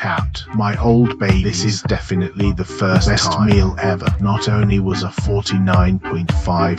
out. My old baby, this is definitely the best meal ever. Not only was a 49.5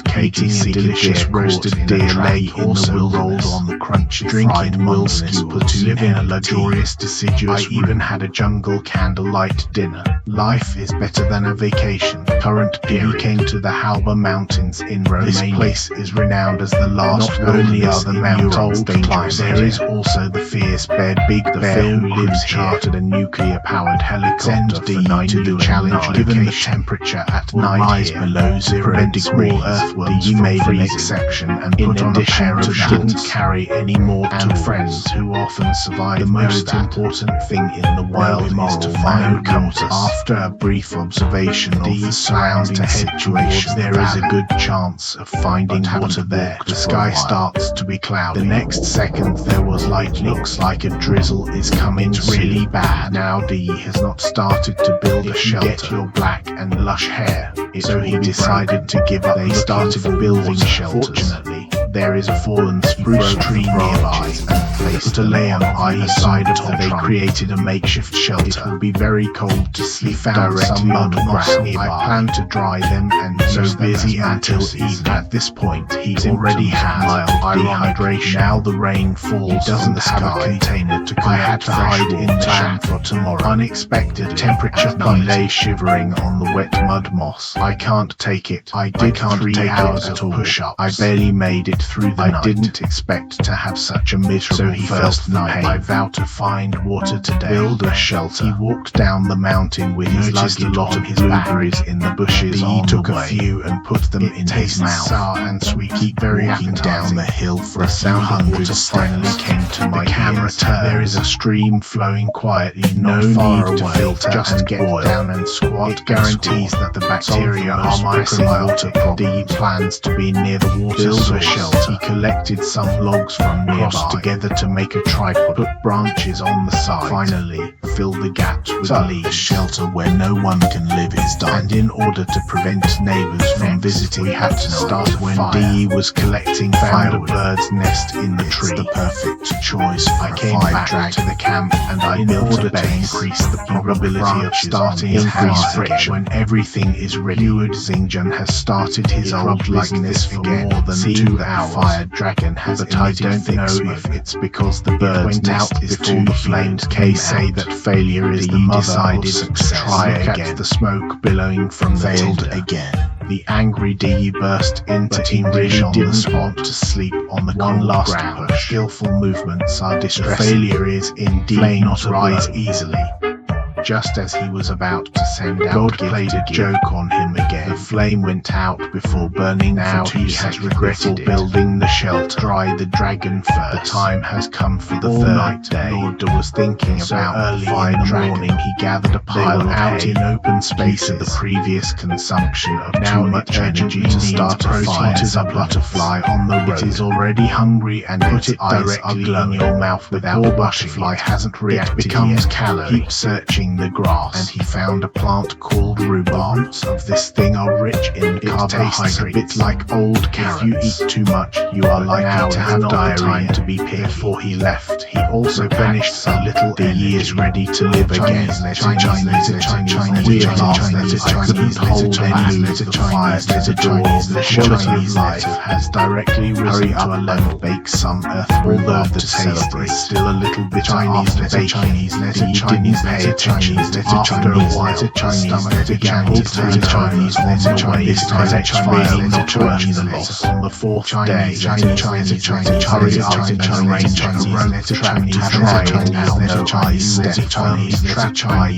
kg delicious roasted deer leg also rolled on the crunchy drinking mullskew to live in a luxurious deciduous. I even had a jungle candlelight dinner. Life is better than a vacation. Current period came to the Halba Mountains in Romania. This place is renowned as the last. Not only are the mountains dangerous, there is also the fierce bear Big the bear who lives here. Chartered a nuclear-powered helicopter for 9 to the challenge. Given the temperature at night here below 0 degrees, earthworms made an exception and put on a pair of shoes. Didn't carry any more and friends who often survive. The most important thing in the wild is to find water. After a brief observation of the surrounding situation, there is a good chance of finding water there. The sky starts to be cloudy. The next second there was light. Looks like a drizzle is coming. It's really bad. Now Dee has not started to build a shelter. Get your black and lush hair. So he decided to give up. They started building shelters. Fortunately, there is a fallen spruce tree nearby, and placed a layer on either side of them. They created a makeshift shelter. It will be very cold to sleep. Found some mud grass nearby. I plan to dry them and so busy until even at this point he's already had mild dehydration. Now the rain falls. He doesn't have a container to collect hide in the plan for tomorrow. Unexpected temperature. I lay shivering on the wet mud moss. I can't take it. I did 3 hours of push-ups. I barely made it through the night. I didn't expect to have such a miserable first night. I vowed to find water today. Build a shelter. He walked down the mountain with his luggage. A lot of his blueberries in the bushes. He took a few and put them in his mouth. Sour and sweet. Keep very walking down the hill for a sound of water finally came to my camera turn. There is a stream flowing quietly, no need to filter, just get down and squat. It guarantees that the bacteria are microbiota. Dee plans to be near the water source. He collected some logs from nearby, crossed together to make a tripod, put branches on the side. Finally, fill the gaps with leaves. A shelter where no one can live is done. And in order to prevent neighbors from visiting, we had to start when Dee was collecting firewood. A bird's nest in the tree. The perfect choice. I came back to the camp and I built a base to increase the probability of starting increased friction. When everything is ready, Heward Zingjan has started his old business for more than 2 hours. Fire dragon has but I don't know if it's because the bird went out before the flames came. Say that failure is the mother of success. Try again. The smoke billowing from the failed again. The angry Dee burst into English on the spot to sleep on the one last push. Skillful movements are distressing. Failure is indeed not rise easily. Just as he was about to send out, God played a joke on him again. The flame went out before burning. Now he has regretted building the shelter. Dry the dragon first. The time has come for the third day. Lord was thinking about early in the morning. He gathered a pile out in open space of the previous consumption of now much energy to start a fire. It is a butterfly on the road. It is already hungry and put it directly in your mouth without a butterfly hasn't reacted. It becomes callow. Keep searching the grass, and he found a plant called rhubarb. The roots of this thing are rich in carbohydrates. A bit like old carrots. If you eat too much, you are likely to have diarrhea. To be picky. Before he left, he also finished a little. Dee is ready to live again. The quality of life has directly risen to a level. Bake some earth. Although the taste is still a little bit Chinese. Dee didn't pay attention. After a while, stomach began to turn Chinese on the way. This direction failing not to earn the loss. On the 4th day, hurry up and arrange a rope trap to try out no eyes step.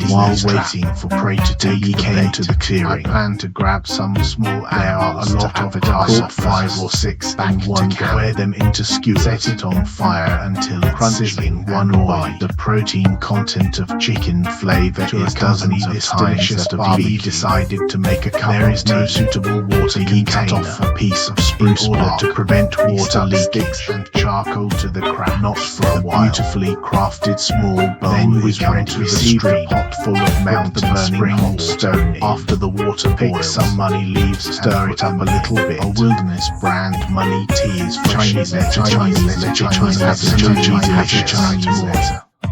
While waiting for prey to take the came to the clearing. I plan to grab some small. There are a lot of it. I caught 5 or 6 in one go. Wear them into skewers. Set it on fire until it crunches in one bite. The protein content of chicken flavor is dozens of times that Dee decided to make a cup. There is no suitable water. He cut off a piece of spruce bark to prevent water leaks and charcoal to the crack. Not for a while. Beautifully crafted small bowl. Then we can receive a pot full of mountain burning hot stone. After the water boils, some money leaves, stir it up a little bit. A wilderness brand money tea is Chinese letter.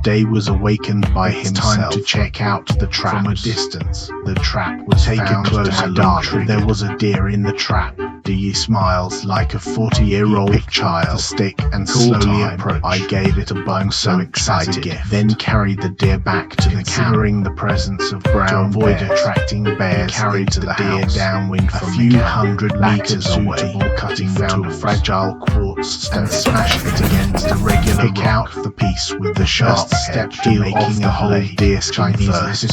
Day was awakened by himself. Time to check out the trap. From a distance, the trap was take found. A closer look. There was a deer in the trap. Dee smiles like a 40-year-old child. The stick and slowly approached. I gave it a bung so excited. Then carried the deer back to the considering the presence of brown to avoid attracting bears. Carried the deer downwind from a few hundred meters away. Cutting found a fragile quartz stone and smashed it against a regular rock. Pick out the piece with the sharp step to making a whole deer skin.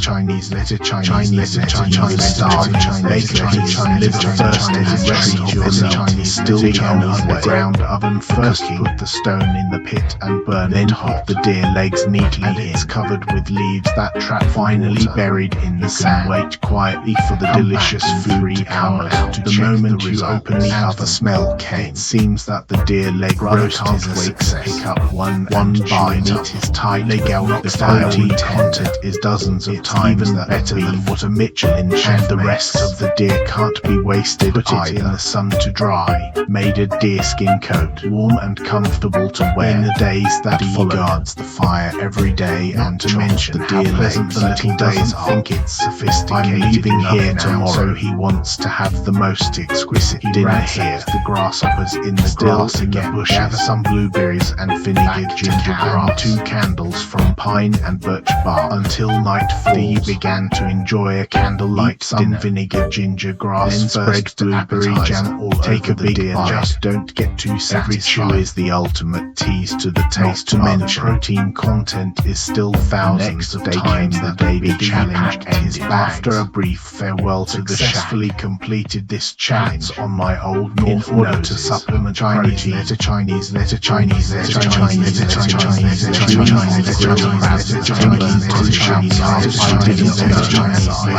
Chinese letter Chinese star live first and retreat yourself. Still on the ground oven. First put the stone in the pit and burn. Then hot the deer legs neatly and it's covered with leaves. That trap finally buried in the sand. Wait quietly for the delicious food to come out. The moment you open the other smell came. It seems that the deer leg roast is a success. Pick up one bite. Meat is tight leg out. The protein content is dozens of times even better than what a Michelin chef. And the rest of the deer can't be wasted. Put it in the sun to dry. Made a deer skin coat, warm and comfortable to wear. In the days that he guards the fire every day, and to mention the deer pleasant the little days think it's sophisticated. I'm leaving here tomorrow, so he wants to have the most exquisite dinner here. The grasshoppers in the grass in the bush. Gather some blueberries and vinegar, ginger, and 2 candles from pine and birch bark. Until nightfall, he began to enjoy a candlelight dinner. Vinegar, ginger, grass, then spread blueberry jam all take over the deer. Just don't get too satisfied. Every chew is the ultimate tease to the taste. To mention, protein content is still thousands of times the daily challenge ended. After a brief farewell to the chef, successfully completed this challenge on my old North in order to supplement Chinese letter Chinese letter Chinese letter Chinese letter Chinese letter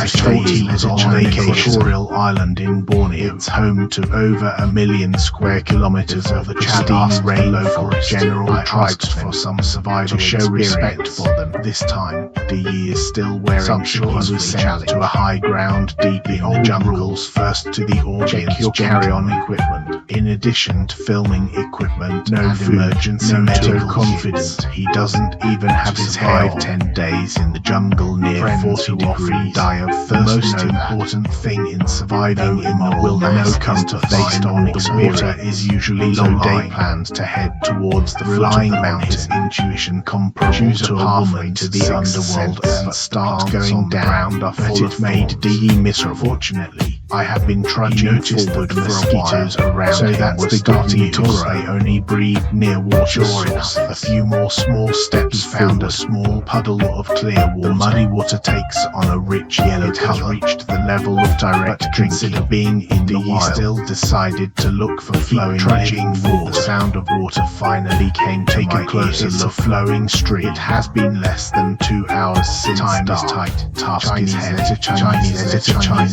Chinese on vacation island in Borneo. It's home to over 1 million square kilometers of the pristine rainforest. General tribes for some survival to show respect for them. This time, Dee is still wearing shorts. Was sent to a high ground deep in the jungles. First to the audience. Check your carry-on equipment. In addition to filming equipment, no food, emergency medical confident. He doesn't even have his hair. 10 days in the jungle near 40 degrees. Die of thirst. The most important thing in surviving in the wilderness come to based on experience. The water is usually low. Day plans to head towards the relying on his intuition comparable to a pathway to the underworld and start going down. But it made Dee miserable. Fortunately, I have been trudging forward for mosquitoes around, so that's the good news. They only breed near water source. A few more small steps found a small puddle of clear water. The muddy water takes on a rich yellow color. Reached the level of direct drinking. Consider being in the wild. Still decided to look for flowing trudging water. The sound of water finally came to my ears. It's a flowing stream. It has been less than 2 hours since time is tight. Task is head. Chinese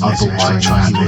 otherwise found a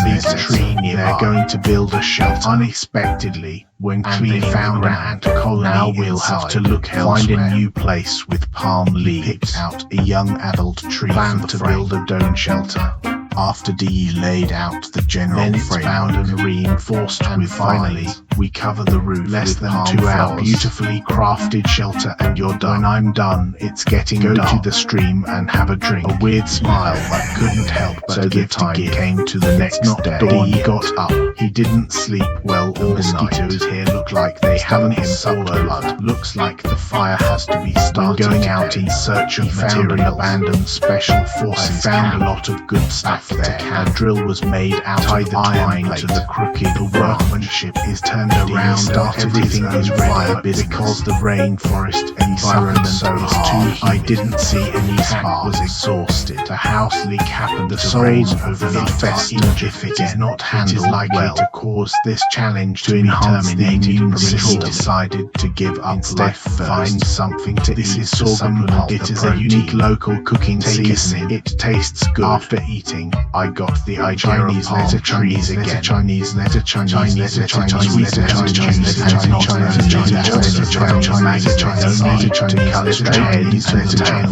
big tree near. They're going to build a shelter. Unexpectedly, when they found an ant colony, now we'll have to look elsewhere. Find a new place with palm leaves. Picked out a young adult tree. Planned to build a dome shelter. After Dee laid out the general frame, found and reinforced with finally, we cover the roof. Less than 2 hours. Beautifully crafted shelter and you're done. When I'm done, it's getting dark. Go to the stream and have a drink. A weird smile that couldn't help but so the time came to the next day. Dee got up. He didn't sleep well all mosquitoes night. Here look like they haven't him blood. Looks like the fire has to be started. Going out in search of found an abandoned special forces. I found a lot of good stuff there. The drill was made out of iron to the crooked. The workmanship is turned around. Everything is fire because the rainforest environment is too. I didn't see any spark. Was exhausted. The house leak happened. The souls overly festered. If it is not handled well, to cause this challenge to enhance the immune system. Decided to give up. Instead, find something to eat. This is sorghum pulp. It is a unique local cooking seasoning. It tastes good. After eating, I got the idea of Chinese letter Chinese again. Chinese letter Chinese letter Chinese letter Chinese letter not letter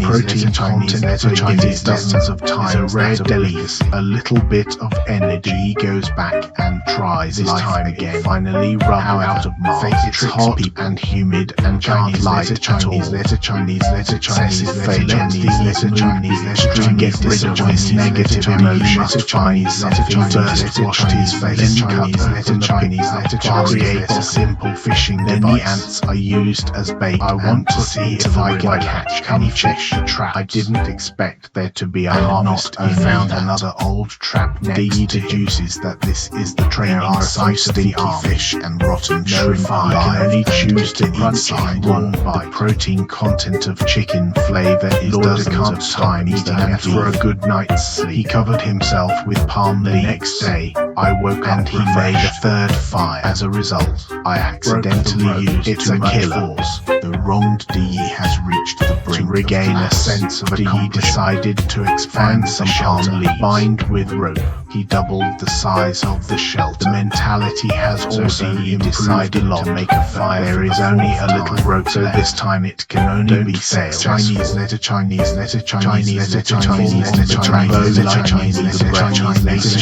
protein content letter Chinese dozens of times a rare delicacy. A little bit of energy goes back and tries this time again. Finally run out of Mars. It's hot and humid and Chinese letter Chinese letter Chinese letter Chinese letter Chinese letter to get rid of this negative emotion. Chinese something first washed his face, then cut open the pin to create a simple fishing device. Then the ants are used as bait. I want to see if I can catch any fish. Trap. I didn't expect there to be a harvest. He found another old trap net. He deduces that this is the training site of the fish and rotten shrimp. I can only choose to eat one bite. The protein content of chicken flavor is dozens of times eating after a good night's sleep. He covered himself with palm leaves. The next day, I woke up and he made a third fire. As a result, I accidentally used it's too much force. The wronged DE has reached the brink. To regain a sense of accomplishment, he decided to expand some palm leaves. Bind with rope. He doubled the size of the shelter. The mentality has also decided to make a fire. There is only a little rope, so this time it can only be sailed. Chinese letter Chinese letter Chinese letter Chinese letter Chinese letter Chinese letter Chinese letter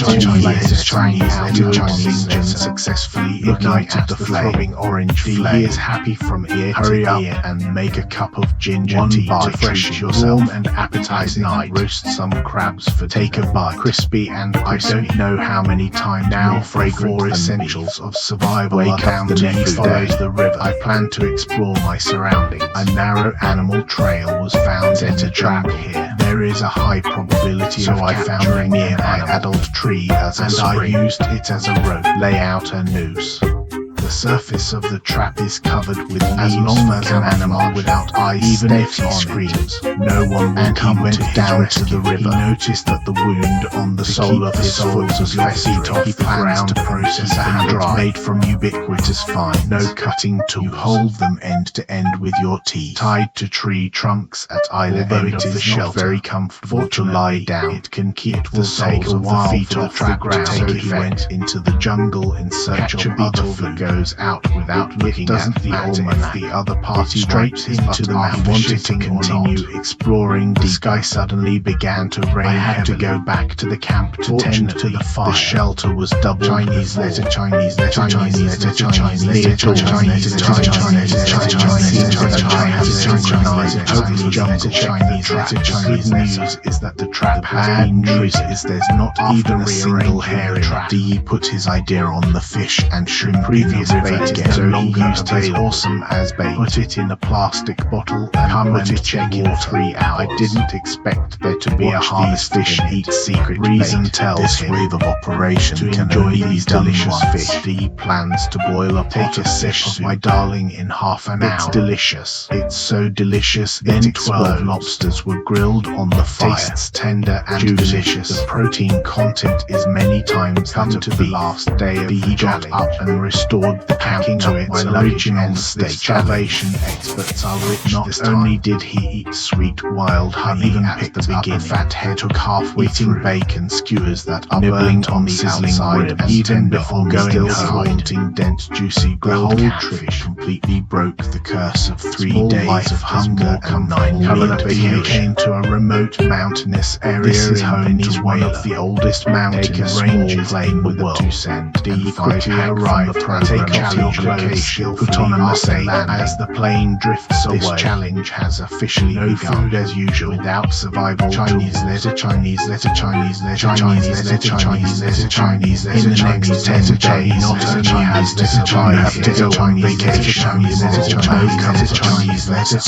Chinese letter Chinese letter successfully ignited the flaming orange flame. He is happy from ear to ear and make a cup of ginger tea to fresh yourself. Warm and appetizing night. Roast some crabs for take a bite. Crispy and I don't know how many times now. Fragrant essentials of survival. Wake up the next day. The river. I plan to explore my surroundings. A narrow animal trail was found in a trap here. There is a high probability of I found a nearby adult tree as a spring. I used it as a rope. Lay out a noose. The surface of the trap is covered with leaves. As long as an animal without eyes, even if he screams, no one will come went down to the river. He noticed that the wound on the sole of his foot was festered. He plans to process a habit made from ubiquitous fine. No cutting tool. You hold them end to end with your teeth. Tied to tree trunks at either end of the shelter. Very comfortable to lie down. It can keep the soles of the feet off the ground. So he went into the jungle in search of other food. Goes out without looking at the almanac. The other party straight into the mountain. He wanted to continue exploring. The sky suddenly began to rain. I had to go back to the camp to tend to the fire. The shelter was double. Chinese letter Chinese letter Chinese letter Chinese letter Chinese letter Chinese letter Chinese letter Chinese news is that the trap has been used. There's not even a single hair in it. DE put his idea on the fish and shrimp. Previous bait again. So he used his awesome as bait. Put it in a plastic bottle and put it check in 3 hours. I didn't expect there to be a harvest fish eat secret reason bait. Tells this him wave of operation to enjoy these delicious fish. He plans to boil a pot of fish of my darling in half an hour. It's delicious. It's so delicious. Then 12 lobsters were grilled on the fire. Tastes tender and delicious. The protein content is many times come to the last day of the got up and restored the camp to its original state. Salvation experts are rich. Not only did he eat sweet wild honey, even picked up a fat head, took halfway eating bacon skewers that are burnt on the outside, and even before going home, haunting dense juicy grilled catfish completely broke the curse of 3 days of hunger and 9 vacation. He came to a remote mountainous area. This is home to one of the oldest mountain ranges in the world. DE quickly arrived from the challenge location, put on a Mustang as the plane drifts away. This challenge has officially no food as usual, without survival. Chinese letter Chinese letter Chinese letter Chinese letter Chinese letter Chinese letter. In the next 10 days, not only has to survive, to go on vacation. Chinese letter Chinese letter Chinese letter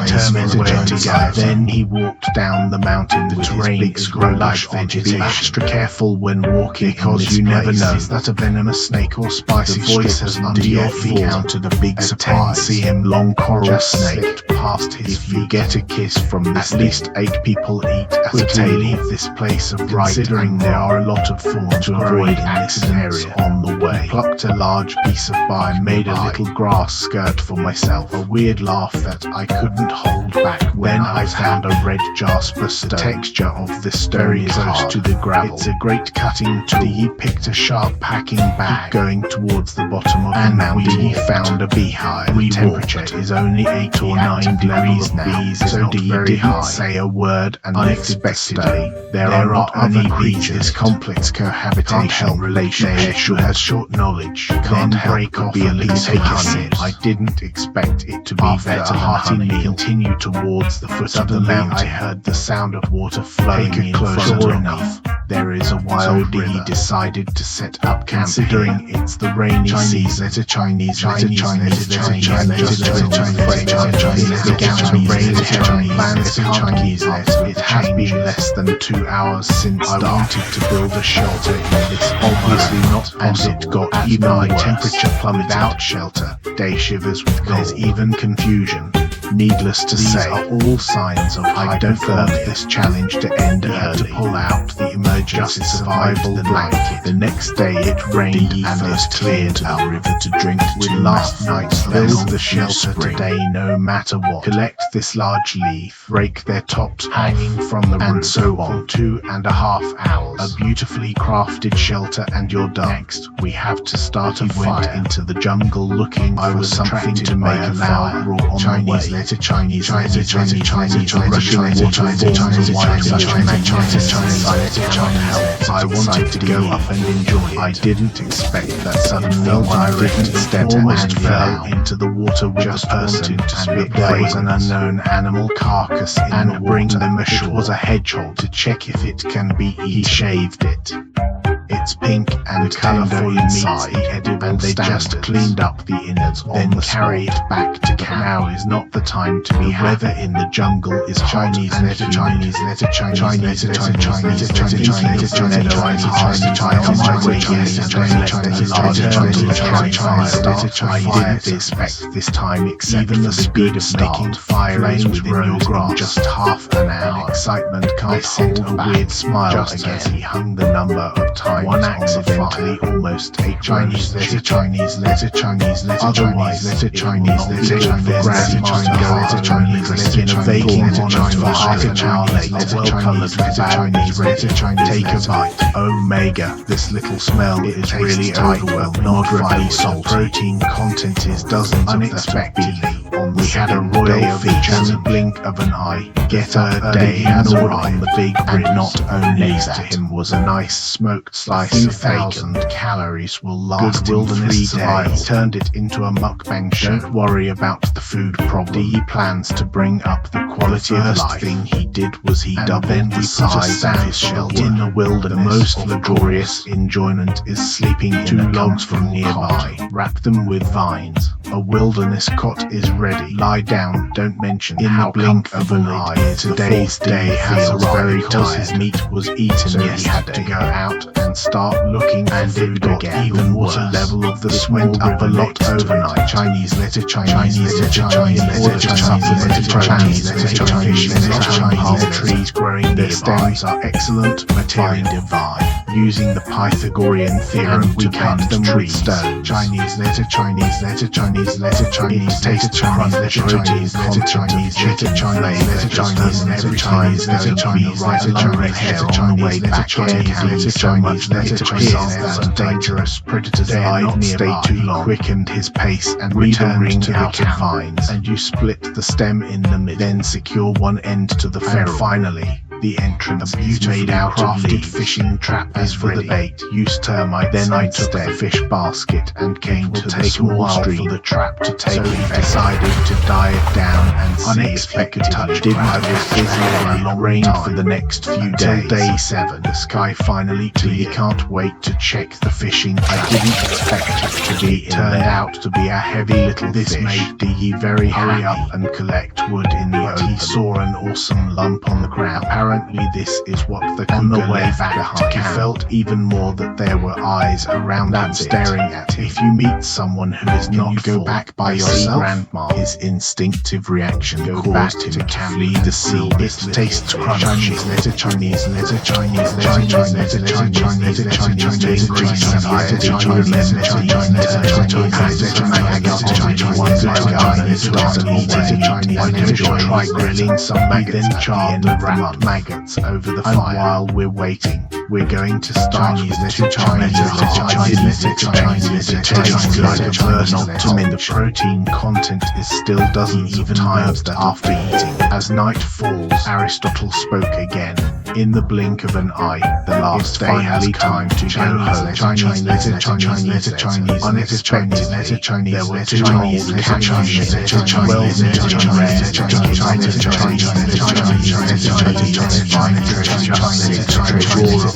determined where to go. Then he walked down the mountain. The terrain is lush vegetation. Be extra careful when walking because you never know. Is that a venomous snake or spicy? The voice has under your feet encountered a big surprise. 10 cm long coral snake. past his feet. If you get a kiss from this, at least 8 people eat at a table. Leave this place of right, considering there are a lot of thorns to avoid accidents on the way. He plucked a large piece of bark and made a little grass skirt for myself. A weird laugh that I couldn't hold back. Then I found a red jasper stone. The texture of this stone is close to the gravel. It's a great cutting tool. He picked a sharp packing bag. Going towards the bottom of the mountain, he found a beehive. The temperature is only 8 or 9 degrees now, so he didn't say a word. And unexpectedly, there are not other creatures. This complex cohabitation relationship has short knowledge. Can't break off a piece of honey. I didn't expect it to be better. Hearty meal continued towards the foot of the mountain. I heard the sound of water flowing in closer enough. There is a wild river. He decided to set up camp. Considering it's the rainy season, Chinese began to rain. It has been less than 2 hours since I wanted to build a shelter in this. Obviously not, and it got even worse. My temperature plummeted. Without shelter, day shivers with cold. There's even confusion. Needless to say, are all signs of I don't want this challenge to end early. To pull out the emergency survival blanket. The next day it rained and it cleared our river to drink with last night's build the shelter today no matter what. Collect this large leaf, break their tops hanging from the roof, and so on. 2.5 hours. A beautifully crafted shelter and you're done. Next, we have to start a fire. Went into the jungle looking for something to make a fire. Brought on the way. Chinese, Russian, I wanted to go up and enjoy it. I didn't expect that suddenly one didn't step almost fell into the water with a person, and there was an unknown animal carcass in the water. Bring them ashore. It was a hedgehog. To check if it can be eaten, he shaved it. It's pink and colourful inside, and they just cleaned up the innards, then carry it back to camp. Now is not the time to be happy. Weather in the jungle is Chinese letter Chinese letter Chinese letter Chinese letter Chinese letter Chinese I didn't expect this time, except for the speed of making flames within your grasp. Just half an hour. Excitement can't hold a weird smile just as he hung the number of times. One accidentally almost ate Chinese letter Chinese letter Chinese letter Chinese letter Chinese letter Chinese letter in a vacant honor half an hour later. Well-colored Chinese letter Chinese. Take a bite. Omega, this little smell is really overwhelming. Moderately salt. Protein content is dozens unexpectedly. We had a royal feast in the blink of an eye. Get a day has arrived on the big bridge. And not only next to him was a nice smoked slice of 1,000 calories will last him 3 days. Turned it into a mukbang show. Don't worry about the food problem. He plans to bring up the quality of life. Thing he did was he doubled the size of his shelter in the wilderness. The most luxurious enjoyment is sleeping in 2 logs from nearby. Wrap them with vines. A wilderness cot is ready. Lie down, don't mention in the blink of an eye. Today's day has very tired. His meat was eaten, so he had to go out and start looking for food again. Even water level of the went up a lot overnight. Chinese letter Chinese letter Chinese letter Chinese letter Chinese letter Chinese letter Chinese trees growing. Their stems are excellent material. Divine. Using the Pythagorean theorem to cut them with stone. Chinese letter Chinese letter Chinese letter Chinese taste Chinese letter Chinese letter Chinese letter Chinese letter Chinese letter Chinese letter Chinese letter Chinese on the way back. Chinese Chinese letter Chinese and dangerous predators dare not stay too long. Quickened his pace and returned to the vines. And you split the stem in the middle. Then secure one end to the ferrule. Finally, the entrance is made out of lead. Fishing trap is for the bait. Use termite. Then I took the fish basket and came to the small stream for the trap to take effect. Decided to dive down and see unexpected touch. Did my busy and rained for the next few days. Day 7, the sky finally clear. You can't wait to check the fishing. I didn't expect it to be. It turned out to be a heavy little fish. This made Dee very hurry up and collect wood in the open. saw an awesome lump on the ground. Apparently this is what the cougar left behind. He felt even more that there were eyes around him staring at him. If you meet someone who is not full, go back by yourself. Grandma, his instinctive reaction caused him to flee the sea. It tastes crunchy. Letter Chinese, letter Chinese, letter Chinese, letter Chinese, letter Chinese, letter Chinese, letter Why don't you try grilling some maggots and the wrapped maggots over the fire? And while we're waiting, we're going to start with two Chinese The protein content is still dozens of times that after eating. As night falls, Aristotle spoke again. In the blink of an eye, the last day has come to go home. Unexpectedly, there were two Chinese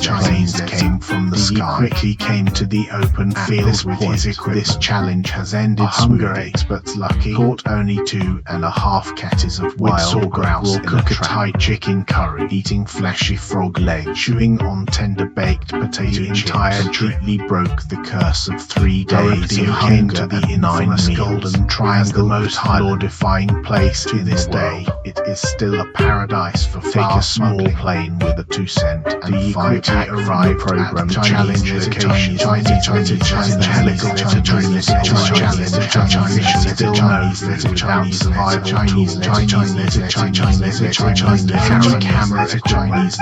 planes came from the sky. Quickly came to the open fields with his equipment. This challenge has ended hunger experts lucky. Caught only 2.5 catties of wild grouse in a Thai chicken curry, eating fleshy frog leg, chewing on tender baked potato chips. Completely broke the curse of 3 days of hunger. The infamous Golden Triangle, the most law-defying place to this day. It is still a paradise for fast small plane with a 2-cent and 5-pack arrived program challenge location. Chinese still knows little Chinese survival tools. Camera Chinese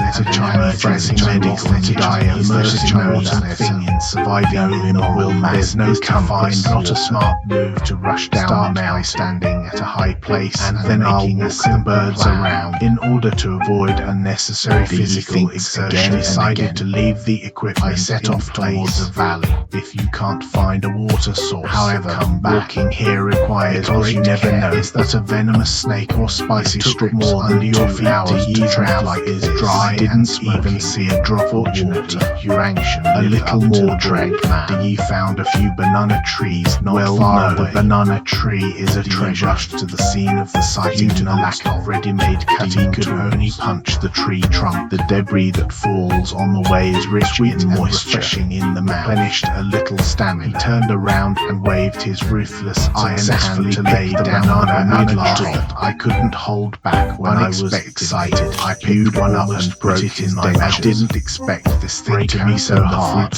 pressing medical to die immersing no thing in surviving or will there's no confined, not a smart move to rush down now standing at a high place and then making us the birds around. In order to avoid unnecessary physical exertion, decided to leave the equipment. I set off towards a valley. If you can't find a water source, however, come back. Walking here requires great you never care. Is that a venomous snake or spicy strips more under your feet? Hours to drown like is dry. Didn't even see a drop of water. You're anxious. A little more dread. Do you found a few banana trees not far away? The banana tree is a treasure. Rushed to the scene of the site due to the lack of ready-made cutting. Could only punch the tree trunk. The debris that falls on the way is rich in moisture, refreshing in the mouth. Replenished a little stamina. He turned around and waved his ruthless iron hand to lay down banana mid-line. I couldn't hold back when I was excited. I picked one up and broke it in my mouth. I didn't expect this thing to be so hard.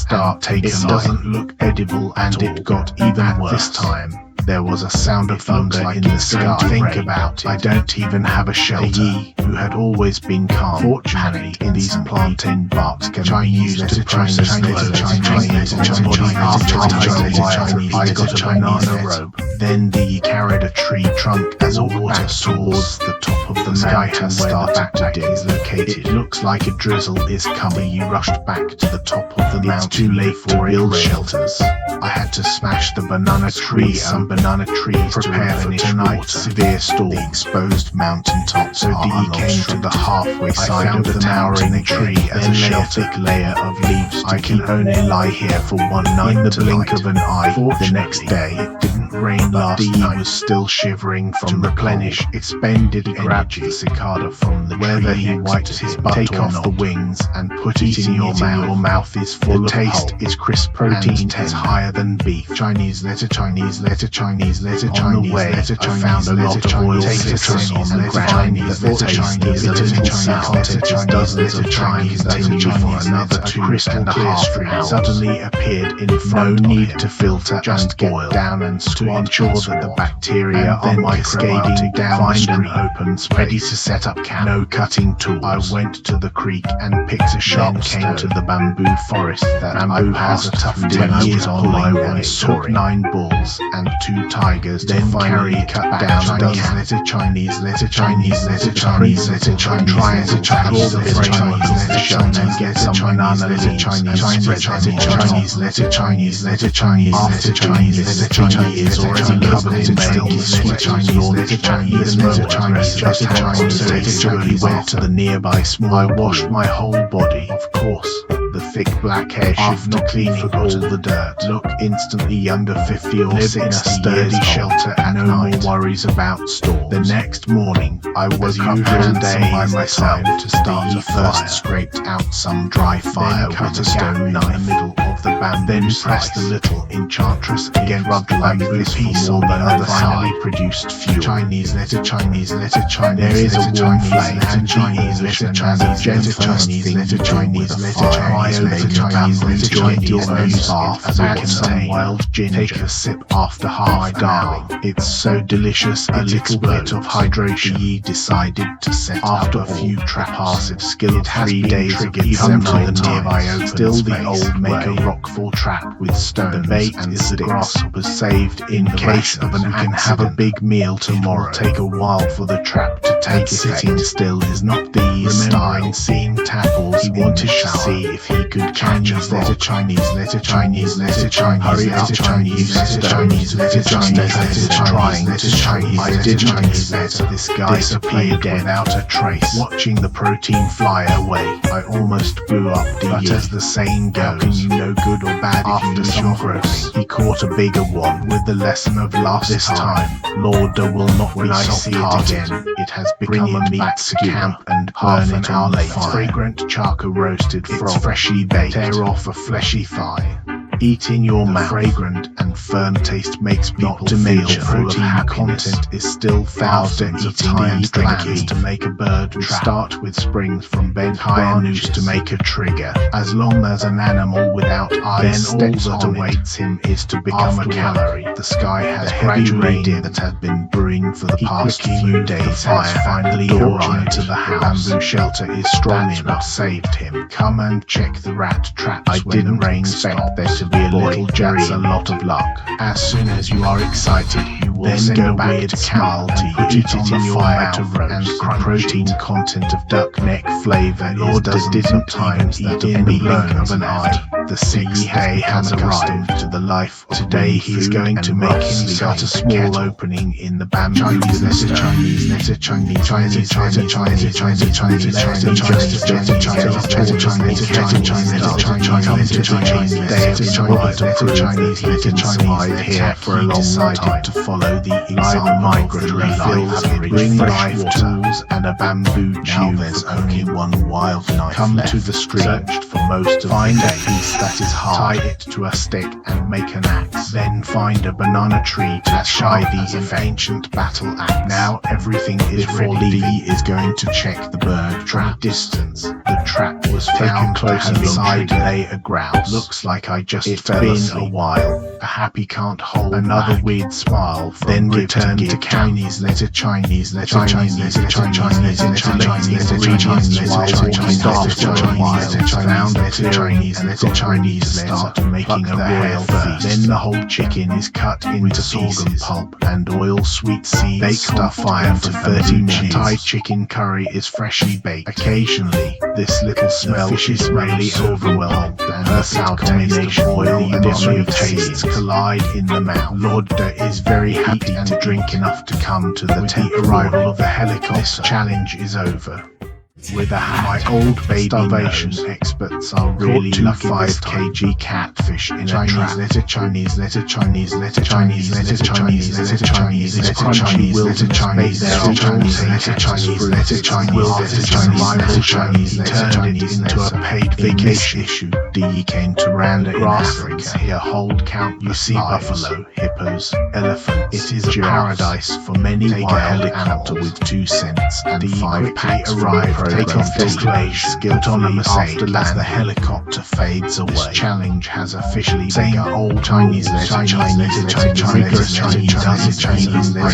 It doesn't look edible and it got even worse. This time there was a sound of thunder in the sky. Think about it. I don't even have a shelter. He, who had always been calm, fortunately in these plantain barks can be used to process Chinese after I got a banana robe. Then he carried a tree trunk as a water towards the top of the mountain where the backpack is located. It looks like a drizzle is coming. You rushed back to the top of the mountain. It's too late for build shelters. I had to smash the banana tree and banana trees prepare for tonight's severe storm. The exposed mountain tops. So D came to the halfway side of the towering tree as a shelter. Thick layer of leaves. I can only lie here for one night. In the blink of an eye. The next day it didn't rain. Last night was still shivering from replenish expended energy. The cicada from the weather he wiped his butt. Take off the wings and put it in your mouth. Your mouth is full of taste. Its crisp protein is higher than beef. Chinese letter Chinese letter Chinese letter Chinese letter Chinese. I found a lot of oil citrus on the ground. Letter Chinese letter Chinese dozens of Chinese continue for another 2.5 stream suddenly appeared in front. No need to filter, just get down and to ensure that the bacteria are cascading down. Find an open space ready to set up camp. No cutting tools. I went to the creek and picked a sharp stone. Came to the bamboo forest that bamboo has a tough 10 years on my way. Took 9 bulls and 2 tigers. Then finally cut down Chinese letter Chinese letter Chinese letter Chinese letter Chinese letter Chinese letter Chinese letter Chinese and get some banana letter Chinese Chinese letter Chinese letter Chinese letter Chinese letter Chinese is already covered in still sweet Chinese letter Chinese letter Chinese letter Chinese letter Chinese. Went to the nearby small. I washed my whole body, of course. The thick black hair should not clean all the dirt. Look instantly younger, 50 or 60 in a sturdy shelter and no more worries about storms. The next morning, I woke up handsome by myself to start a fire. First scraped out some dry fire with a stone knife in the middle of the bamboo. Then pressed a little enchantress again, rubbed like this piece on the other side. Produced fuel. Chinese letter, Chinese letter, Chinese. There is a warm flame and Chinese letter, Chinese letter, Chinese letter, Chinese letter, Chinese letter, Chinese letter. Enjoy your own bath as add some wild ginger. Take a sip after half an hour. It's so delicious. A little bit of hydration. He decided to set after a few trap passes. Skill it has 3 days. Come to the nearby open still space. The old make a rockfall trap with stones. The bait and the grasshoppers saved in case of an accident. Have a big meal tomorrow. It will take a while for the trap to take effect. Sitting still is not the Remembering seeing tackles, he wanted to see if he could catch a letter, Chinese letter, Chinese letter, Chinese hurry up, Chinese letter, Chinese letter, Chinese letter, trying letter, Chinese letter, I did Chinese letter. This guy disappeared without a trace. Watching the protein fly away, I almost blew up the But as the saying goes, how can you know good or bad after some growth? He caught a bigger one with the lesson of last this time. Lord, there will not when I see it again. It has become a meat to camp and burn it on later. Fragrant charcoal roasted frog, it's freshly baked. Tear off a fleshy thigh. Eat in your mouth. Fragrant and firm taste makes people feel protein content is still thousands of times plans to make a bird trap. Start with springs from bent high noose to make a trigger. As long as an animal without eyes then all that awaits him is to become a calorie. The sky has heavy rain that has been brewing for the past few days. Has finally arrived to the house. Bamboo shelter is strong enough saved him. Come and check the rat traps. I didn't expect there to be a little That's a lot of luck. As soon as you are excited, you will then go back to camp and put it in your mouth and the protein content of duck neck flavor Lord is didn't times that in the blink of an eye. The 6th day has arrived to the life of today. He's going to make himself a small opening in the bamboo. Chinese letter, Chinese letter, Chinese Chinese letter, Chinese Chinese Chinese letter, Chinese letter, Chinese letter, Chinese day of the Chinese letter, Chinese here for a long time to follow the either migratory life, bring life tools and a bamboo tube. Now there's only one wild knife. Come to the stream, searched for most of find a piece that is hard, tie it to a stick and make an axe. Then find a banana tree to shy the ancient battle axe. Now everything is ready. He is going to check the bird trap distance. The trap was found close inside lay a grouse. Looks like I just fell asleep. A while. A happy can't hold another back. Weird smile. Then return to Chinese letter, Chinese letter, Chinese letter, Chinese letter, Chinese letter, Chinese letter, found letter, Chinese letter, Chinese letter, start making a royal feast. Then the whole chicken is cut into sorghum pulp and oil sweet seeds. Baked off fire for 30 minutes. Thai chicken curry is freshly baked. Occasionally, this little smell fish is really overwhelmed and the sour taste of oil and different tastes collide in the mouth. Lord is very happy to drink enough to come to the arrival of the helicopter. This challenge is over. With a hat, my old baby starvation experts are really lucky. 5 kg catfish in a trap. Letter, Chinese letter, Chinese letter, Chinese letter, Chinese letter, Chinese letter, crunchy wilted Chinese letter, Chinese letter, Chinese letter, Chinese letter, Chinese letter, turned it into a paid vacation issue. D came to Rwanda in Africa. Here hold count. You see buffalo, hippos, elephants. It is a paradise for many wild animals with 2 cents and 5 packs arrive. Take off destination, autonomous after as the helicopter fades away. This challenge has officially begun. Old Chinese letter, Chinese letter, Chinese letter, Chinese letter,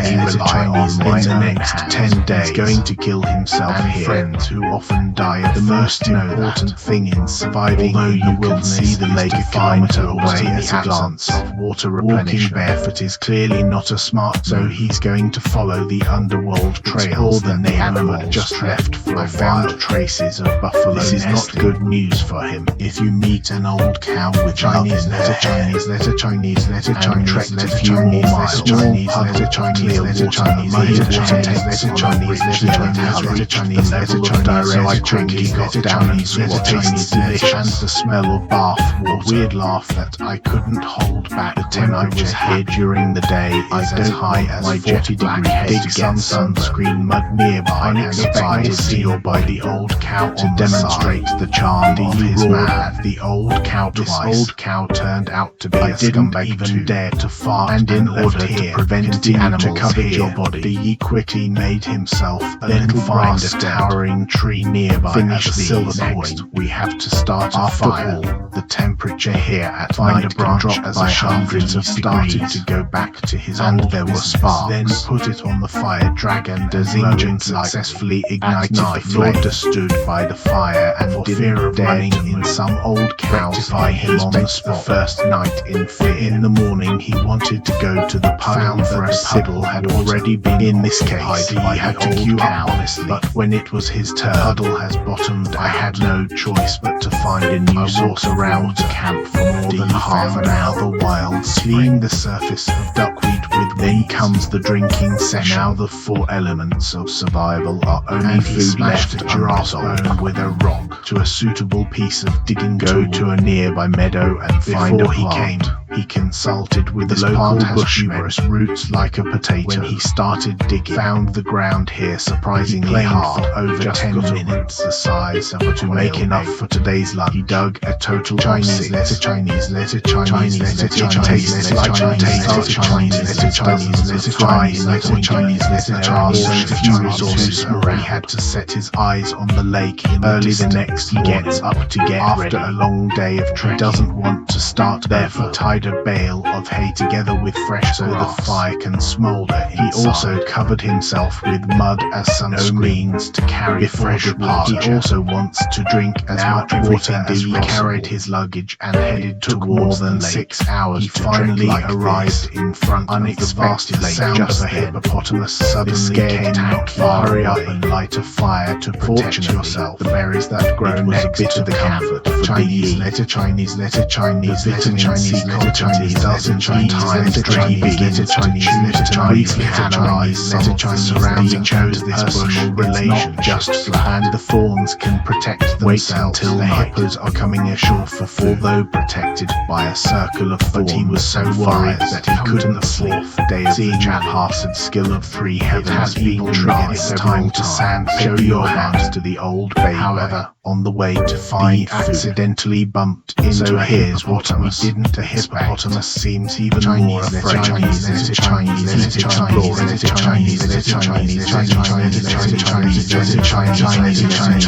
in the next 10 days, going to kill himself and friends who often die. The most important thing in surviving, although you will see the lake a kilometer away in the absence of water replenishment. Walking barefoot is clearly not a smart, so he's going to follow the underworld trails that the animal just left for a while. I found traces of buffalo. This is not good news for him. If you meet an old cow with Chinese letter, Chinese letter, Chinese letter, Chinese letter, a few more miles, Chinese letter, Chinese letter, Chinese letter, Chinese letter, Chinese letter, Chinese. So I quickly got down and swore tasted delicious, and the smell of bath water. Weird laugh that I couldn't hold back. The temperature here during the day is as high as 40 degrees. Dig some sunscreen mud nearby and invited Seal by the old cow to demonstrate the charm of his man at the old cow twice. This old cow turned out to be a scumbag even dare to fart, and in order to prevent the animal to cover your body, he quickly made himself a little find a towering tree nearby. Finish the silver next. We have to start a fire. The temperature here at night dropped by hundreds of degrees to go back to his old. There were sparks. Then put it on the fire. Dragon as engine successfully ignited the flame. Stood by the fire and for fear of running in some old cow by him on the spot. First night in fear. In the morning he wanted to go to the pub. Found for a puddle had already been. In this case he had to queue up honestly, but when it was his turn, puddle has bottomed. I had no choice but to find a new source around the camp for more than half an hour. The wilds clean the surface of duckweed with. Then comes the drinking session. Now the four elements of survival are only food left. A giraffe's bone with a rock to a suitable piece of digging. Go to a nearby meadow and find a plant. He consulted with the local bushman. Roots like a potato. When he started digging, found the ground here surprisingly hard. Over just 10 minutes, the size of a to make enough for today's lunch. He dug a total Chinese letter, Chinese letter, Chinese letter, Chinese letter, Chinese letter, Chinese letter, Chinese letter, Chinese letter, Chinese letter. There are so few resources around. He had to set his eyes on the lake. Early the next, he gets up to get after a long day of trek. He doesn't want to start. Therefore, tied a bale of hay together with fresh so the fire can smolder. He also covered himself with mud as sunscreen means to carry fresh departure. He also wants to drink as much water as he carried his luggage and headed took more than 6 hours. He finally arrived in front of the vast lake just a hippopotamus suddenly came not far. Hurry up and light a fire to protect yourself. The berries that grow next to the comfort. Chinese letter, Chinese letter, Chinese letter, Chinese letter, Chinese dozen times the tree begins to briefly analyze some of the surrounding chose this personal relation just and the thorns can protect themselves. Wait until the hippos are coming ashore for although protected by a circle of thorns. But he was so worried that he couldn't sleep. The day of the haphazard skill of 3 heavens has been tried. It's time to sand show your hands to the old baby. However, on the way to find accidentally bumped into a hippopotamus. We didn't. The hippopotamus seems even more afraid. Chinese letter, Chinese letter, Chinese letter, Chinese letter, Chinese letter, Chinese letter, Chinese letter, Chinese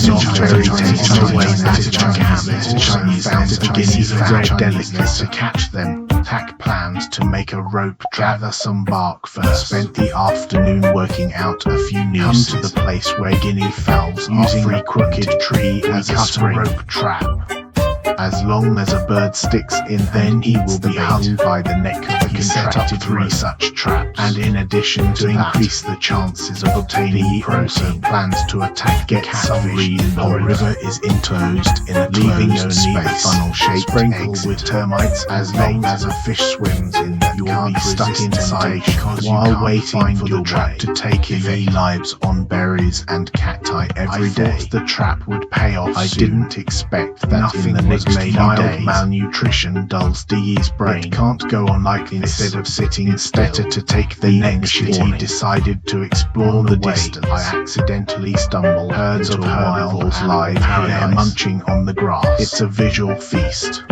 soft, very tasty way that Chinese found the guineas of red delicates to catch them. Tack plans to make a rope, gather some bark first. Spent the afternoon working out a few nooses. Come to the place where guinea fowls using a crooked tree as a rope trap. As long as a bird sticks in, then he will be hung by the neck. He set up 3 such traps, and in addition to increase the chances of obtaining, he also plans to attack catfish. The river is enclosed in a closed space, funnel-shaped sprinkled with termites. As long as a fish swims in there, you will be stuck inside while waiting for the trap to take in. He lives on berries and cacti every day. The trap would pay off. I didn't expect that nothing in the next mild malnutrition dulls Dee's brain. It can't go on like this. Instead of sitting, it's better to take the initiative. He decided to explore the distance. I accidentally stumbled. Herds of wild lie there munching on the grass. It's a visual feast.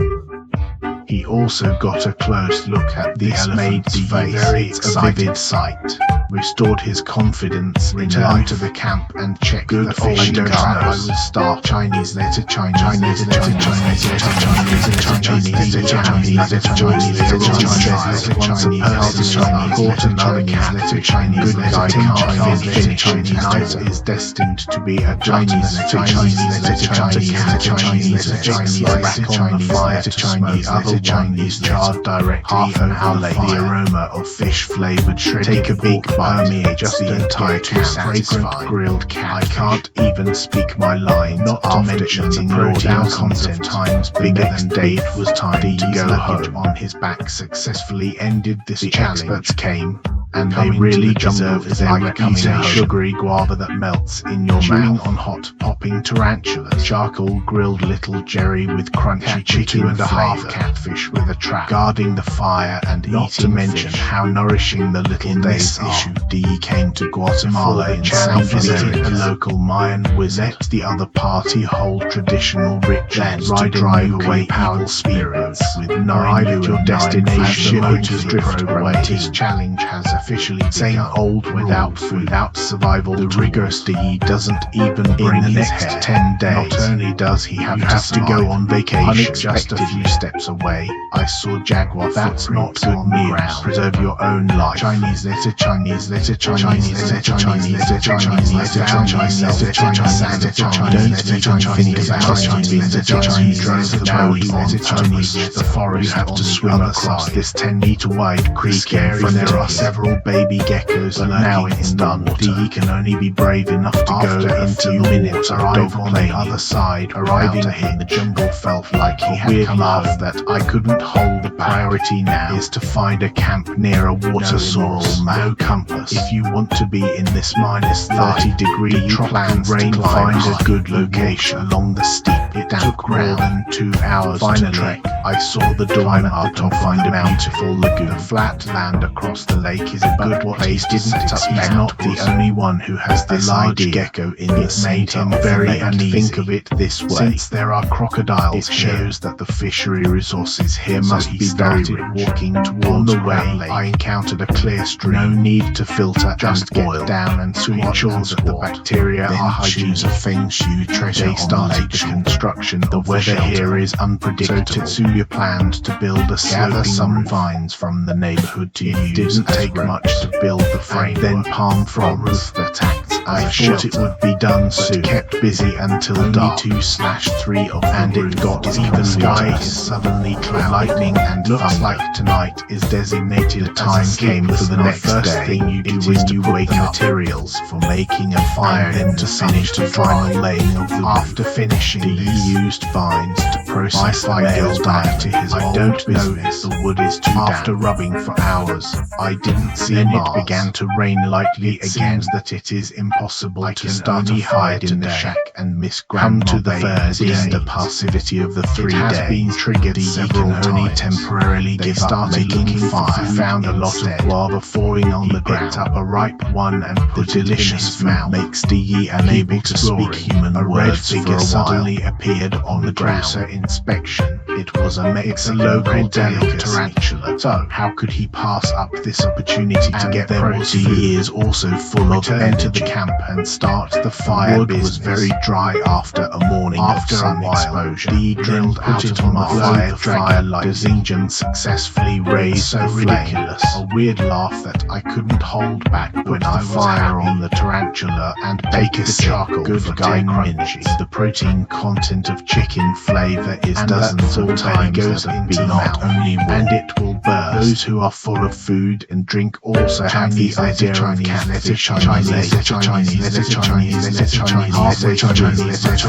He also got a close look at the elephant's face. Very excited. A vivid sight. Restored his confidence, returned to the camp and checked the fishing trap. I was starved. Chinese letter, Chinese letter, Chinese letter, Chinese letter, Chinese letter, Chinese letter, Chinese letter, Chinese letter, once a person caught another catfish. Chinese letter, Chinese letter is destined to be a Chinese letter, Chinese letter, Chinese letter, Chinese letter, Chinese letter, back on the fire to Chinese letter, letter Chinese charred directly and halate the aroma of fish-flavored shredded. Take a big bite, permeate just the entire fragrant grilled cat. I can't even speak my line, not to mention the protein content times bigger than Dave was time to go home. On his back successfully ended this challenge. The experts came, and they really deserve their reputation. Sugary guava that melts in your mouth on hot popping tarantulas. Charcoal grilled little Jerry with crunchy chicken 2.5 catfish with a trap guarding the fire, and not to mention how nourishing the little days issue. D came to Guatemala in South visited a local Mayan wizard. The other party hold traditional rituals to drive away evil spirits with 9 your destination. Motors drift away. This challenge has officially same old without food, without survival. The rigorous D doesn't even bring in the next 10 days. Not only does he have to go on vacation, just a few steps away, I saw jaguar. That's not good news. Preserve your own life. Chinese letter, Chinese letter, Chinese letter, Chinese letter, Chinese letter, Chinese letter, Chinese letter, Chinese letter, Chinese letter, Chinese drove the boat on Chinese the forest. You have to swim across this 10-meter wide creek in front. There are several baby geckos, but now it's done. D can only be brave enough to go into minutes. Arrive on the other side. Arriving in the jungle felt like he had come laugh that I couldn't hold. The priority now is to find a camp near a water source. No compass. If you want to be in this minus 30-degree plans rain, find a good location along the steep. It took more than 2 hours to trek. I saw the dawn at the top of the beautiful lagoon. The flat land across the lake is a good place. Didn't expect. He's not the only one who has this large gecko in the made him very uneasy. Think of it this way: since there are crocodiles, it shows that the fishery resources here must be very rich. Walking towards the way, I encountered a clear stream. No need to filter, just boil down and swim. Ensures that the bacteria are hygiene. Choose a feng shui treasure. They started the construction. The weather here is unpredictable. So Tetsuya planned to build a gather some vines from the neighborhood to use. Didn't take much to build the frame. Then palm fronds attacked. I thought it would be done soon. Kept busy until dark. 2/3 of and it got even. The sky is suddenly cloud. Lightning and looks like tonight is designated. The time came for the next day. First thing you do is to wake up materials for making a fire, then to finish the final laying of the wood. After finishing, he used vines to process the male back to his I don't know if the wood is too damp. After rubbing for hours, I didn't see then Mars. It began to rain lightly again. Seems that it is impossible to start a hide in the shack and miss Grandma. Come to the third day. The passivity of the 3 days has been triggered several times. Only temporarily they started looking fire. Found a lot of guava falling on the ground. Picked up a ripe one and put it in his mouth. Makes DE unable to speak human words. A red figure suddenly appeared on the ground. Inspection. It was a local tarantula. So how could he pass up this opportunity to get there? DE is also full of enter the camp and start the fire. Wood was very dry after a morning of sun exposure. DE drilled out it on the fire like the engine successfully raised so ridiculous. A weird laugh that I couldn't hold back when I fire on the tarantula and bake the charcoal good for 10 minutes. The protein content of chicken flavor is dozens of times goes into not only warm, and it will burst. Those who are full of food and drink also have the idea of catfish. Chinese letter, Chinese letter, Chinese letter, Chinese letter, Chinese letter, Chinese letter,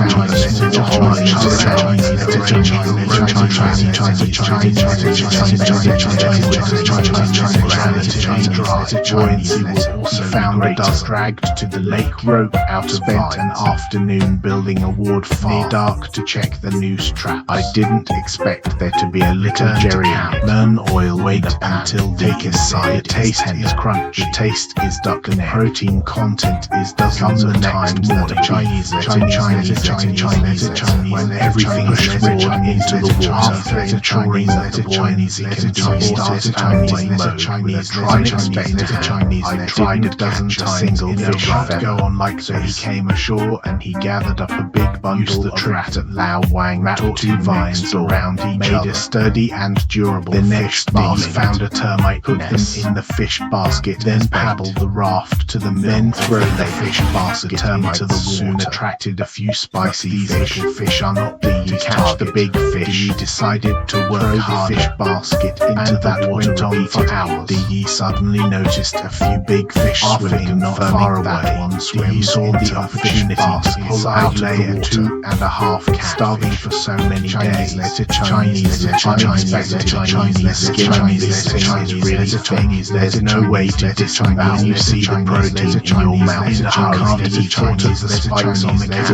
also found a dust dragged to the lake rope out of spent an afternoon building a ward near dark to check the noose trap. I didn't expect there to be a little Jerry burn oil. Wait until take a side. The taste is crunchy. The taste is duck. The protein content is dozens of times more. Chinese when everything is poured into the water. The Chinese letter, Chinese letter, Chinese letter, Chinese letter, Chinese letter, Chinese letter. I tried tried a dozen times in a fish go on like so. He came ashore and he gathered up a big bundle of rat at Lao Wang, wrapped 2 vines around each made a sturdy and durable. The next day he found a termite, put them in the fish basket, then paddled the raft to the mill, then throw the fish basket into the water. Soon attracted a few spicy fish. Fish are not to catch the big fish. He decided to work hard. The fish basket into that went on for hours. He suddenly noticed a few big fish swimming not far away. He saw the opportunity to pull out of the water. 2.5 cat, starving for so many days. There's no way to disavow when you see the protein in your mouth. You can't eat Chinese. The spikes on the catch.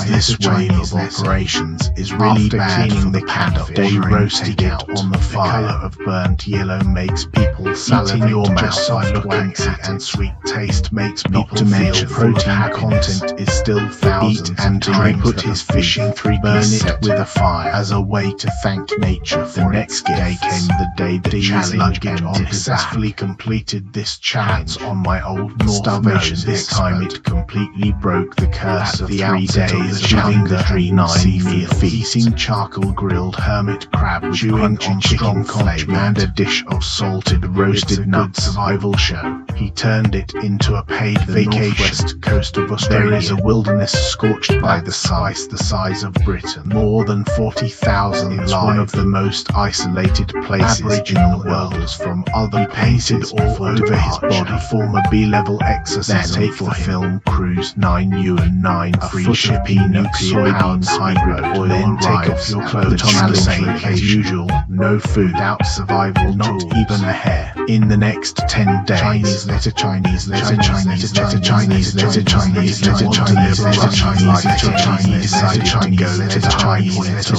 This way of operations is really bad for the catfish. They roasted it on the fire. The color of burnt yellow makes people salivate. In your mouth, soft, waxy, and sweet taste makes people feel protein content is still thousands. Eat and drink. Put his fishing 3-piece set with a fire as a way to thank nature. The next day came the day the challenge ended. Successfully completed this challenge on my old starvation. This time it completely broke the curse of 3 days of hunger and 9 meals. Eating charcoal grilled hermit crab, chewing on chicken flavor, and a dish of salted roasted nuts. Survival show. He turned it into a paid vacation. Coast of Australia. There is a wilderness scorched by the size of Britain. More than 40,000 lives. One of the most isolated places in the world. From other painted all over his body. Form a B-level exercise. Take for film cruise 9U and 9 free shipping nuclear powered hybrid oil. Then take off your clothes. Same as usual. No food out survival. Not even a hair. In the next 10 days. Chinese letter Chinese letter Chinese letter Chinese letter Chinese letter Chinese letter Chinese letter Chinese letter Chinese letter Chinese letter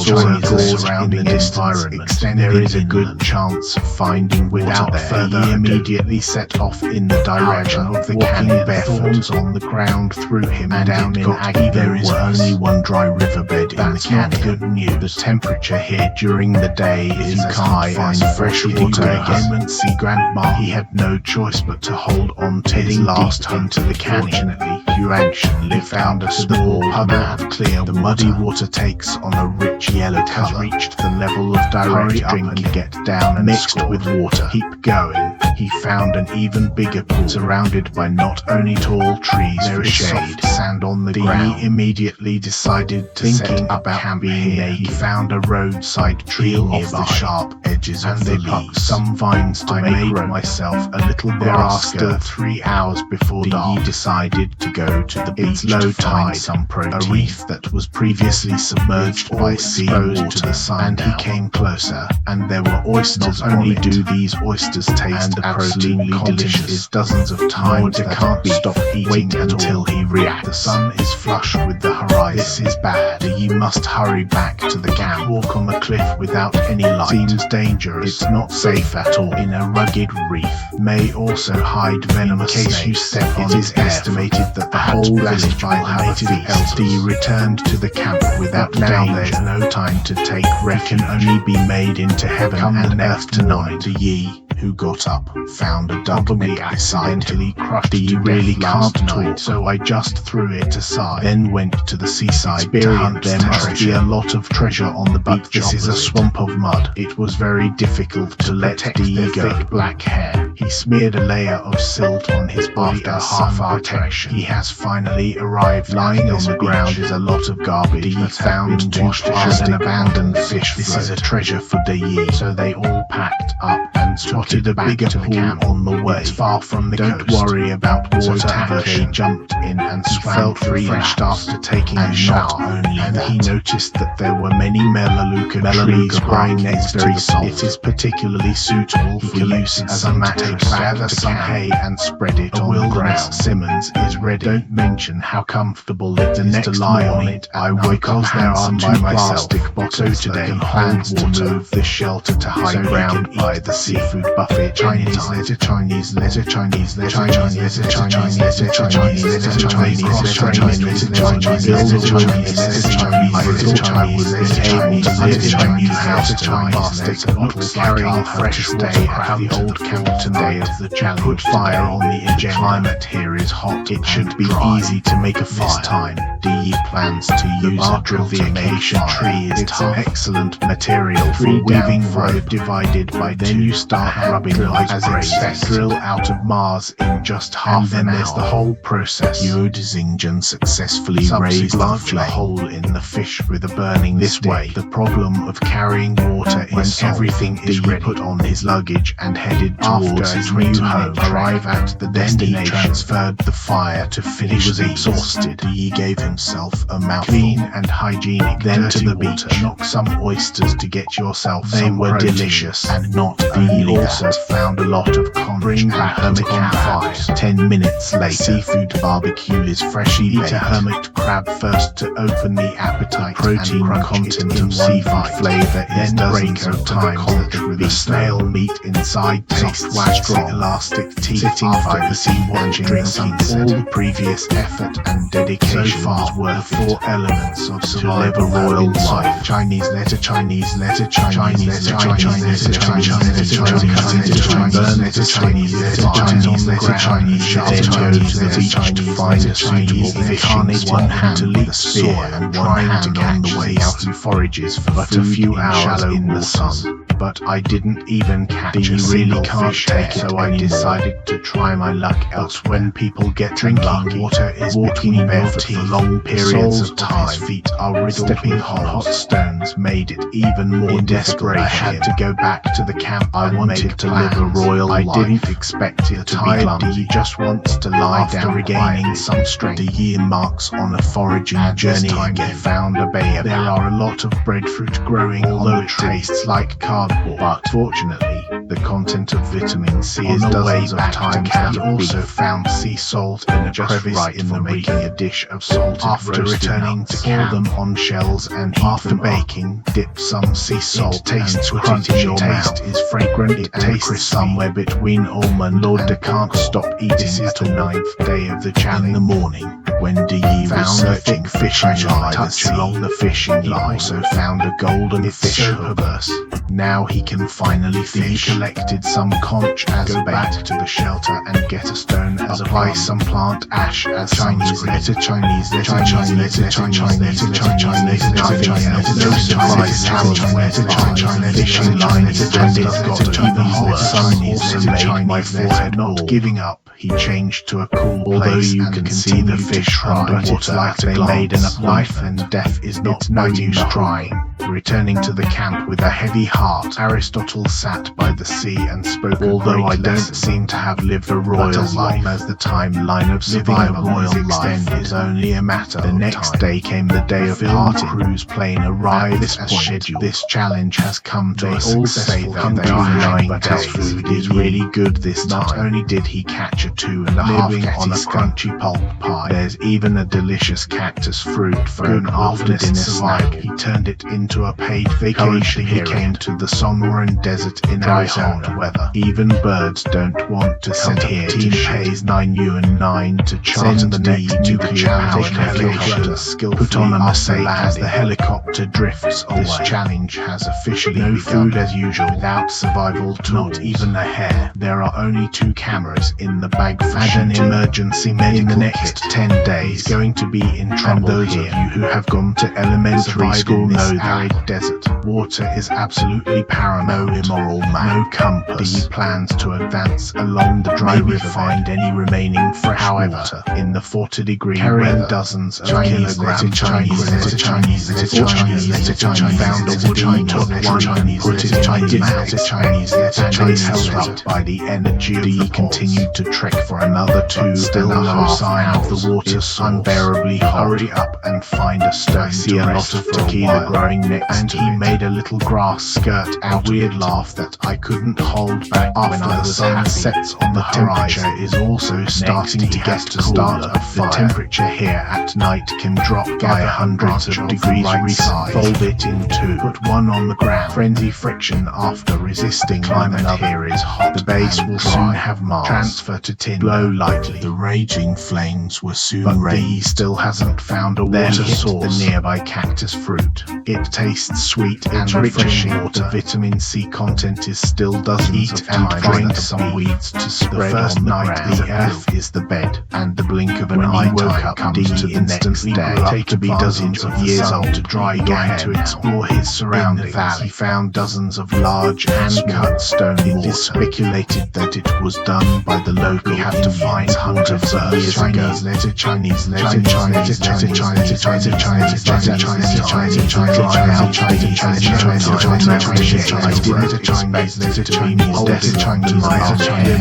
surrounding environment. There is a good chance of finding without further. He immediately set off in the direction of the canyon. Thorns on the ground threw him down in agony. There is only one dry riverbed in the canyon. That's not good news. The temperature here during the day is high and fresh water again and see Grandma. He had no choice but to hold on to his last into the canyon. Fortunately, Yuanshan found a small puddle of clear. The muddy water takes on a rich yellow color. Reached the level of direct drink and get down and mixed with water. Keep going. He found an even bigger pool surrounded by not only tall trees, there is shade, sand on the ground. He immediately decided to set up camping here. He found a roadside tree off the sharp edges of the leaves. Some vines to make myself a little basket. There are still 3 hours before dark. He decided to go to the beach low tide, some protein. A reef that was previously submerged by sea water to the sun, and he came closer, and there were oysters. Not only do these oysters taste absolutely delicious, is dozens of times that can't stop eating until he reacts. The sun is flush with the horizon. This is bad. You must hurry back to the camp. Walk on the cliff without any light seems dangerous. It's not safe at all. In a rugged reef may also hide venomous snakes. Case you step on it is estimated that the whole village will have a feast. He returned to the camp without danger. There's no time to take rest. Can only be made into heaven and earth tonight. The Yi, who got up, found a donkey accidentally crushed. He really can't talk, so I just threw it aside. Then went to the seaside to hunt. There must be a lot of treasure on the beach. This is a swamp of mud. It was very difficult to let the thick black hair. He smeared a layer of silt on his body as half protection. He has finally arrived. Lying on the ground is a lot of garbage he found washed as an abandoned fish. This is a treasure for the Yi. So they all packed up and spotted a bigger pool on the way. It's far from the coast. Don't worry about water. He jumped in and felt refreshed after taking a shower. And he noticed that there were many melaleuca trees growing next to the salt. It is particularly suitable for use as a mattress. Gather some hay and spread it on the ground. Simmons is ready. Don't mention how comfortable it is to lie on it. I woke up there are 2 plastic bottles today. Plans to move the shelter to high ground by the seafood buffet. Chinese letter, Chinese letter, Chinese letter, Chinese letter, Chinese letter, Chinese letter, Chinese letter, Chinese letter, Chinese letter, Chinese letter, Chinese letter, Chinese letter, Chinese letter, Chinese house, Chinese letter, looks like carrying fresh stay at the old camp today of the challenge. Put fire on the engine. Climate here is hot. It should be easy to make a fire. This time, DE plans to use a drill. The acacia tree is tough, excellent material for weaving rope divided by then you start rubbing like as expect. Drill out of Mars in just half an hour. Then there's the whole process. Yodzinjan successfully raised a hole in the fish with a burning this way. The problem of carrying water is everything is ready. Put on his luggage and headed towards his new home. Arrive at the destination. Transferred the fire to finish. He was exhausted. He gave himself a mouthful. Clean and hygienic. Then to the beach. Knock some oysters to get yourself some. They were delicious and not only. He also found a lot of conch. Bring back hermit crab. 10 minutes later, seafood barbecue is freshly baked. Eat a hermit crab first to open the appetite. Protein content of seafood flavor is dozens of times with the snail meat inside. Taste strong, elastic teeth. Sitting by the sea watching the sunset. All the previous effort and dedication so far were 4 elements of survival. A royal life. Chinese letter, Chinese letter, Chinese letter, Chinese letter, Chinese letter, Chinese letter, Chinese letter, Chinese letter, Chinese sharp, Chinese letter, each to find a suitable fish in one hand to leap spear and one hand to catch the way out and forages for but a few hours in the sun. But I didn't even catch a single fish there, so I decided to try my luck else. When people get drinking water is walking barefoot for long periods of time. His feet are riddled with hot stones made it even more desperate. I had to go back to the camp. I wanted to live a royal life. I didn't expect it to be clumsy. He just wants to lie down regaining some strength. The year marks on a foraging journey. He found a baobab. There are a lot of breadfruit growing, although it tastes like cardboard. But fortunately, the content of vitamin C is dozens of times that. He also found sea salt in a crevice in the making a dish of salted after returning to camp. Pour them on shells and after baking, dip some sea salt. It tastes crunchy. Your taste is fragrant. It tastes somewhere between almond. Lord De can't stop eating. This is the 9th day of the challenge. In the morning, when DE was searching fishing line, touch along the fishing line, he also found a golden fish. So perverse. Now he can finally fish. He collected some conch as a bait. Back to the shelter and get a stone as a apply some plant ash as Chinese letter, Chinese letter, Chinese letter, Chinese letter, Chinese letter, Chinese letter, no surprise challenge where the Chinese fishing line is and it's got even worse. Chinese letter, made my forehead not giving up. He changed to a cool place. Although you can see the fish underwater like they made enough life and death is not no use trying. Returning to the camp with a heavy heart, Aristotle sat by the sea and spoke. Although I don't seem to have lived a royal life, as long as the timeline of survival is extended is only a matter of time. The next day came the day of party. Cruise plane arrived as scheduled. This challenge has come to a successful conclusion, but his food is really good this time. Not only did he catch a 2.5 on a crunchy pulp pie, there's even a delicious cactus fruit for an after dinner snack. He turned it into a paid vacation. He came to the Sonoran Desert in Arizona weather. Even birds don't want to send here. Team pays 9 yuan 9 to charter the next nuclear powered helicopter. Put on a missile as the helicopter drifts away. This challenge has officially begun. No food as usual, without survival tools, not even a hair. There are only 2 cameras in the bag for an emergency medical in the next 10 days. Going to be in trouble. And those of you who have gone to elementary school know that arid desert water is absolutely paramount. No immoral man, no compass. He plans to advance along the dry river, find any remaining fresh water in the 40-degree weather. Dozens of Chinese letter, Chinese letter, Chinese letter, Chinese letter, Chinese found a Chinese took one Chinese put it Chinese letter, Chinese letter, Chinese held up by the energy of the continued to trek for another 2. Still no sign of the water. Unbearably hurry up and find a stone. I see a lot of tequila growing next and he made a little grass skirt out. A weird laugh that I couldn't hold back. After the sun sets on the horizon, is also starting to get cooler. The temperature here at night can drop by hundreds of degrees. Fold it in two, put one on the ground. Frenzy friction after resisting climate here is hot. The base will soon have mass. Transfer to tin. Blow lightly. The raging flames were soon raised. He still hasn't found a water source. The nearby cactus fruit. It tastes sweet and refreshing. Water vitamin C content is still dozens of times. Find some weeds to spread. The first night the earth is the bed, and the blink of an eye woke up comes to the next day. Take to be dozens of years old to dry again to explore his surroundings. He found dozens of large hand-cut stone walls. It is speculated that it was done by the local. We have to find hundreds of years ago. Chinese letter, Chinese letter, Chinese letter, Chinese letter, Chinese letter, Chinese letter, Chinese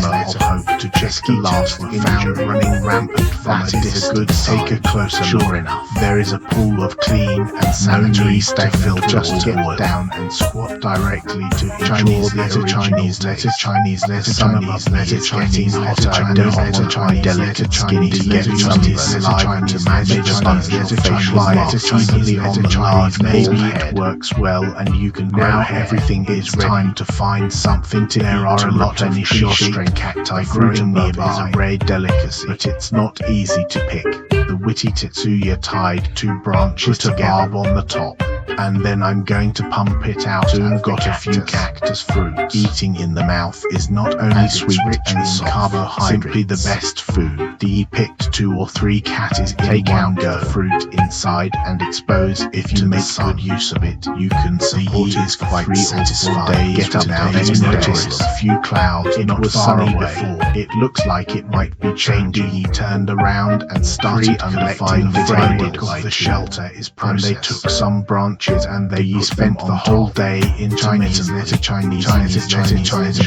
letter, hope to just last were found running rampant from a distance. Good, take a closer look. Sure enough, there is a pool of clean and sanitary stuff. Just get down and squat directly to Chinese letter, Chinese letter, Chinese letter, Chinese letter, Chinese letter. I don't want my delicate skin to get something alive to manage a facial mask easily on the large maybe it works well and you can grow hair. Everything is time to find something to eat. There are a lot of short-string cacti growing nearby. It's a rare delicacy, but it's not easy to pick. The witty Tetsuya tied two branches to barb on the top, and then I'm going to pump it out. Soon got a few cactus fruits. Eating in the mouth is not only sweet and carbohydrates, simply the best food. He picked 2 or 3 catties. Take out the fruit inside and expose. If you make good use of it, you can see he is quite satisfied. Get up now. He noticed a few clouds. It was sunny before. It looks like it might be changing. He turned around and started collecting the framework of the shelter is processed. And they took some branches and they spent the whole day in Chinese letter, Chinese letter, Chinese letter, Chinese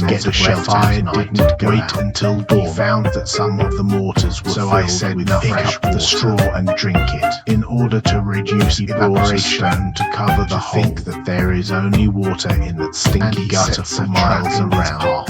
get the shelter. Fire didn't wait until dawn. He found that some of the mortars were filled with fresh water. The straw and drink it. In order to reduce evaporation to cover the hole, think that there is only water in that stinky gutter for miles around.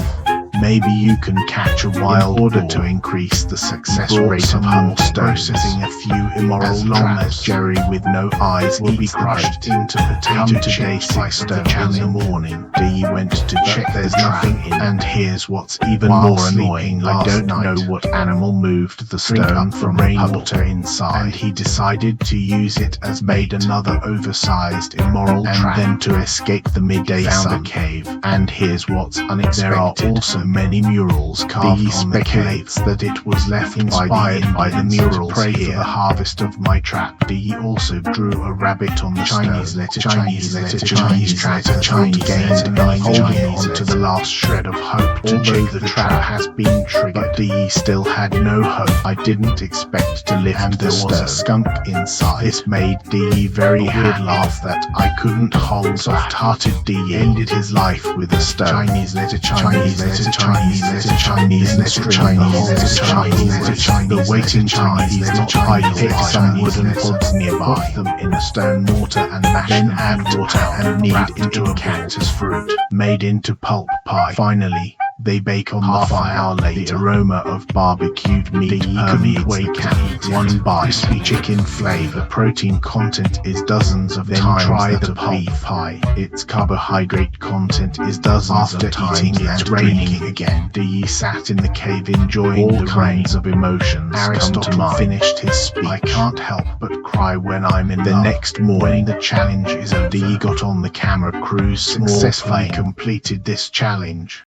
Maybe you can catch a wild order to increase the success rate of hunt processing a few immoral as long as Jerry with no eyes will be crushed into potato chips by stone in the morning. D went to check there's nothing in, and here's what's even more annoying. I don't know what animal moved the stone from rainwater inside, and he decided to use it as bait. Another oversized immoral trap, and then to escape the midday sun. Cave, and here's what's unexpected. There are also many murals carved. He speculates that it was left inspired by the murals here. The harvest of my trap. D also drew a rabbit on the Chinese letter, Chinese letter, Chinese trap, Chinese gained 9 holding onto the last shred of hope. Although the trap has been triggered, D still had no hope. I didn't expect to lift and there was a skunk inside. This made D very happy. Laugh that I couldn't hold. Soft-hearted D ended his life with a stone. Chinese letter, Chinese letter, Chinese letter, Chinese letter, Chinese letter, Chinese letter, Chinese. The waiting Chinese letter. I picked some wooden pods nearby, put them in a stone mortar and mashed them. Then add water and knead into a cactus fruit, made into pulp pie. Finally, they bake on half an hour later. The aroma of barbecued meat permeates. One bite. Crispy chicken flavor. Protein content is dozens of times. Try the pulp pie. Its carbohydrate content is dozens of times. It's raining again. D sat in the cave enjoying all kinds of emotions. Aristotle finished his speech. I can't help but cry when I'm in the next morning. The challenge is over. D got on the camera crew, successfully completed this challenge.